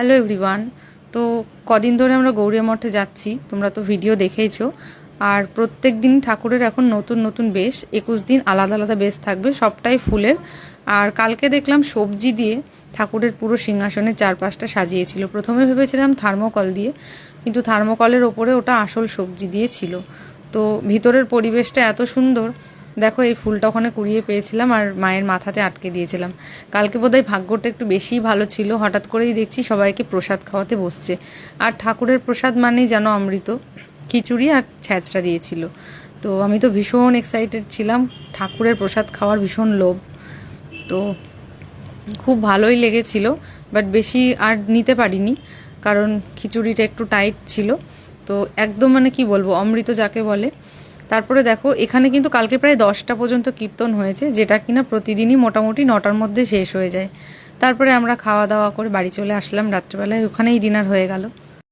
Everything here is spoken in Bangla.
Hello everyone. তো কদিন ধরে আমরা গৌড়িয়া মঠে যাচ্ছি, তোমরা তো ভিডিও দেখেইছো। আর প্রত্যেক দিন ঠাকুরের এখন নতুন নতুন বেশ, 21 দিন আলাদা আলাদা বেশ থাকবে, সবটাই ফুলের। আর কালকে দেখলাম সবজি দিয়ে ঠাকুরের পুরো সিংহাসনের চারপাশটা সাজিয়েছিল। প্রথমে ভেবেছিলাম থার্মোকল দিয়ে, কিন্তু থার্মোকলের ওপরে ওটা আসল সবজি দিয়ে ছিল। তো ভিতরের পরিবেশটা এত সুন্দর, দেখো এই ফুলটা ওখানে কুড়িয়ে পেয়েছিলাম আর মায়ের মাথাতে আটকে দিয়েছিলাম। কালকে বোধহয় ভাগ্যটা একটু বেশিই ভালো ছিল, হঠাৎ করেই দেখছি সবাইকে প্রসাদ খাওয়াতে বসছে। আর ঠাকুরের প্রসাদ মানেই যেন অমৃত, খিচুড়ি আর ছ্যাঁচড়া দিয়েছিল। তো আমি তো ভীষণ এক্সাইটেড ছিলাম, ঠাকুরের প্রসাদ খাওয়ার ভীষণ লোভ। তো খুব ভালোই লেগেছিল, বাট বেশি আর নিতে পারিনি, কারণ খিচুড়িটা একটু টাইট ছিল। তো একদম মানে কি বলবো, অমৃত যাকে বলে। তারপরে দেখো এখানে কিন্তু কালকে প্রায় 10টা পর্যন্ত কীর্তন হয়েছে, যেটা কিনা প্রতিদিনই মোটামুটি 9টার মধ্যে শেষ হয়ে যায়। তারপরে আমরা খাওয়া দাওয়া করে বাড়ি চলে আসলাম রাত্রেবেলায়, ওখানেই ডিনার হয়ে গেল।